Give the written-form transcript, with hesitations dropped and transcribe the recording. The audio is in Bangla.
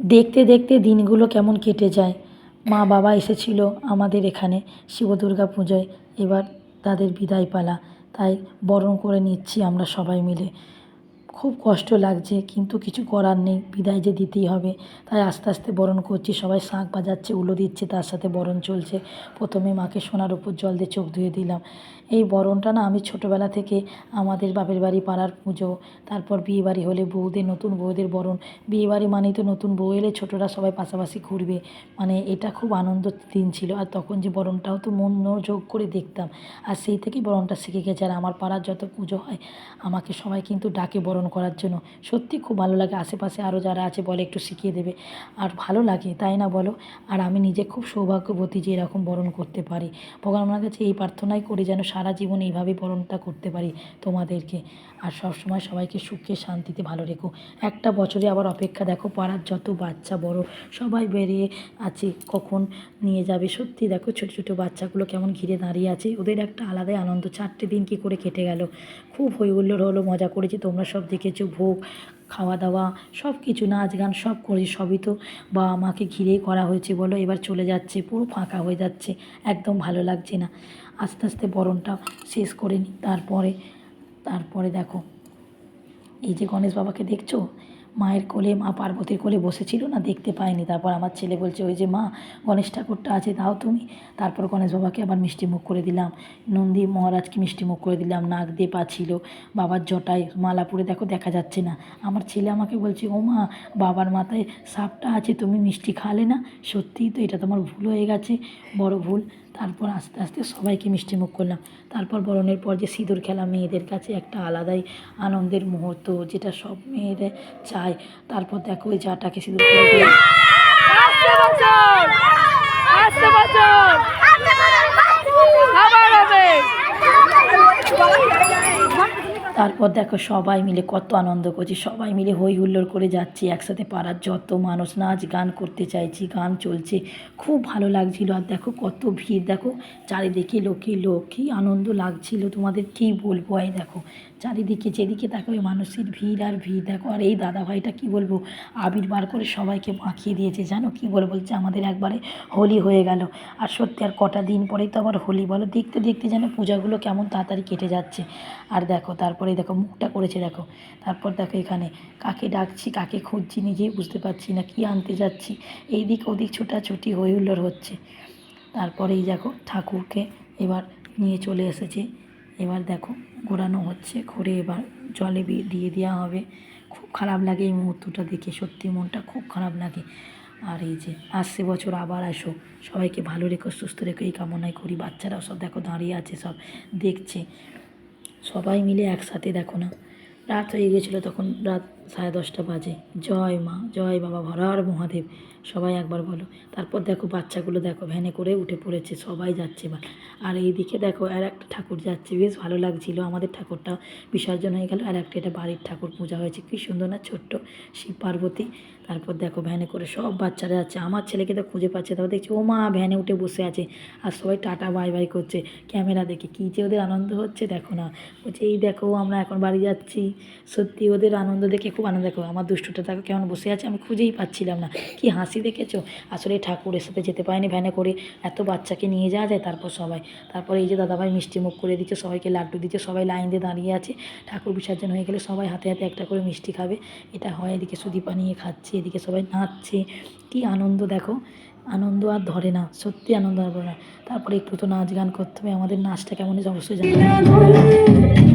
দেখতে দেখতে দিনগুলো কেমন কেটে যায়। মা বাবা এসেছিল আমাদের এখানে শিব দুর্গা পুজোয়। এবার তাদের বিদায় পালা, তাই বরণ করে নিচ্ছি আমরা সবাই মিলে। খুব কষ্ট লাগছে, কিন্তু কিছু করার নেই, বিদায় যে দিতেই হবে। তাই আস্তে আস্তে বরণ করছি, সবাই শাঁখ বাজাচ্ছে, উলো দিচ্ছে, তার সাথে বরণ চলছে। প্রথমে মাকে সোনার উপর জল দিয়ে চোখ ধুয়ে দিলাম। এই বরণটা না আমি ছোটোবেলা থেকে আমাদের বাপের বাড়ি পাড়ার পুজো, তারপর বিয়েবাড়ি হলে বউদের, নতুন বউদের বরণ। বিয়েবাড়ি মানেই তো নতুন বউ এলে ছোটরা সবাই পাশাপাশি ঘুরবে, মানে এটা খুব আনন্দের দিন ছিল। আর তখন যে বরণটাও তো মনোযোগ করে দেখতাম, আর সেই থেকেই বরণটা শিখে গেছে। আর আমার পাড়ার যত পুজো হয় আমাকে সবাই কিন্তু ডাকে বরণ করার জন্য। সত্যি খুব ভালো লাগে, আশেপাশে আরও যারা আছে বলে একটু শিখিয়ে দেবে, আর ভালো লাগে, তাই না বলো? আর আমি নিজে খুব সৌভাগ্যবতী যে এরকম বরণ করতে পারি। ভগবানের কাছে এই প্রার্থনাই করি যেন সারা জীবন এইভাবেই বরণটা করতে পারি তোমাদেরকে, আর সবসময় সবাইকে সুখে শান্তিতে ভালো রেখো। একটা বছরে আবার অপেক্ষা, দেখো পাড়ার যত বাচ্চা বড় সবাই বেরিয়ে আছে কখন নিয়ে যাবে। সত্যি দেখো ছোটো ছোটো বাচ্চাগুলো কেমন ঘিরে দাঁড়িয়ে আছে, ওদের একটা আলাদাই আনন্দ। 4টে দিন কী করে কেটে গেল, খুব হই হুল্লোড় হলো, মজা করেছি, তোমরা সব দেখেছো। ভোগ, খাওয়া দাওয়া, সব কিছু, নাচ গান সব করেছি, সবই তো বাবা মাকে ঘিরেই করা হয়েছে বলো। এবার চলে যাচ্ছে, পুরো ফাঁকা হয়ে যাচ্ছে, একদম ভালো লাগছে না। আস্তে আস্তে বরণটা শেষ করে নিই। তারপরে দেখো এই যে গণেশ বাবাকে দেখছো, মায়ের কোলে, মা পার্বতীর কোলে বসেছিল না, দেখতে পাইনি। তারপর আমার ছেলে বলছে ওই যে মা গণেশ ঠাকুরটা আছে, দাও তুমি। তারপর গণেশ বাবাকে আবার মিষ্টি মুখ করে দিলাম, নন্দী মহারাজকে মিষ্টি মুখ করে দিলাম। নাক দিয়ে পাচ্ছিল, বাবার জটায় মালা পরে দেখো দেখা যাচ্ছে না। আমার ছেলে আমাকে বলছে ও মা, বাবার মাথায় সাপটা আছে, তুমি মিষ্টি খালে না। সত্যিই তো, এটা তোমার ভুল হয়ে গেছে, বড় ভুল। তারপর আস্তে আস্তে সবাইকে মিষ্টি মুখ করলাম। তারপর বরণের পর যে সিঁদুর খেলা, মেয়েদের কাছে একটা আলাদাই আনন্দের মুহূর্ত, যেটা সব মেয়েরা চায়। তারপর দেখো ওই জাটাকে সিঁদুর করে দিলাম। তারপর দেখো সবাই মিলে কত আনন্দ করছি, সবাই মিলে হই হুল্লোড় করে যাচ্ছি একসাথে। পাড়ার যত মানুষ নাচ গান করতে চাইছি, গান চলছে, খুব ভালো লাগছিল। আর দেখো কত ভিড়, দেখো চারিদিকে লোকে লোক, কী আনন্দ লাগছিল তোমাদের কী বলবো। এই দেখো চারিদিকে যেদিকে দেখো মানুষের ভিড় আর ভিড়। দেখো আর এই দাদাভাইটা কী বলবো, আবির বার করে সবাইকে মাখিয়ে দিয়েছে, জানো কী বলছে আমাদের একবারে হোলি হয়ে গেল। আর সত্যি আর কটা দিন পরেই তো আবার হোলি, বলো। দেখতে দেখতে যেন পূজাগুলো কেমন তাড়াতাড়ি কেটে যাচ্ছে। আর দেখো তারপরে দেখো মুখটা করেছে দেখো। তারপর দেখো এখানে কাকে ডাকছি, কাকে খুঁজছি, নিজেই বুঝতে পারছি না, কী আনতে যাচ্ছি। এইদিক ওদিক ছোটাছুটি হই হুল্লোড় হচ্ছে। তারপরে এই দেখো ঠাকুরকে এবার নিয়ে চলে এসেছে। এবার দেখো ঘোরানো হচ্ছে, ঘুরে এবার জলে দিয়ে দেওয়া হবে। খুব খারাপ লাগে এই মুহূর্তটা দেখে, সত্যি মনটা খুব খারাপ লাগে। আর এই যে আসছে বছর আবার আসো, সবাইকে ভালো রেখো, সুস্থ রেখো, এই কামনাই করি। বাচ্চারাও সব দেখো দাঁড়িয়ে আছে, সব দেখছে, সবাই মিলে একসাথে। দেখো না, রাত হয়ে গেছিলো তখন, রাত 10:30 বাজে। জয় মা, জয় বাবা, হর হর মহাদেব, সবাই একবার বলো। তারপর দেখো বাচ্চাগুলো দেখো ভ্যানে করে উঠে পড়েছে, সবাই যাচ্ছে এবার। আর এইদিকে দেখো আর একটা ঠাকুর যাচ্ছে, বেশ ভালো লাগছিলো। আমাদের ঠাকুরটা বিসর্জন হয়ে গেল, আর একটা এটা বাড়ির ঠাকুর পূজা হয়েছে, কী সুন্দর না, ছোট্ট শিব পার্বতী। তারপর দেখো ভ্যানে করে সব বাচ্চারা যাচ্ছে। আমার ছেলেকে তো খুঁজে পাচ্ছে, তারপর দেখছি ও মা ভ্যানে উঠে বসে আছে, আর সবাই টাটা বাই বাই করছে ক্যামেরা দেখে। কী যে ওদের আনন্দ হচ্ছে দেখো না, বলছে এই দেখো আমরা এখন বাড়ি যাচ্ছি। সত্যি ওদের আনন্দ দেখে খুব আনন্দ। দেখো আমার দুষ্টুটা দেখো কেমন বসে আছে, আমি খুঁজেই পাচ্ছিলাম না, কি হাসি দেখেছো। আসলে ঠাকুরের সাথে যেতে পারেনি ভ্যানে করে, এত বাচ্চাকে নিয়ে যাওয়া যায়। তারপর এই যে দাদাভাই মিষ্টি মুখ করে দিচ্ছে, সবাইকে লাড্ডু দিচ্ছে, সবাই লাইন দিয়ে দাঁড়িয়ে আছে। ঠাকুর বিসর্জন হয়ে গেলে সবাই হাতে হাতে একটা করে মিষ্টি খাবে, এটা হয়। এদিকে সুদীপা নিয়ে খাচ্ছে, এদিকে সবাই নাচছে, কি আনন্দ দেখো। আনন্দ আর ধরে না, সত্যি আনন্দ আর ধরে না। তারপরে একটু তো নাচ গান করতে হবে, আমাদের নাচটা কেমন অবশ্যই জানাবে।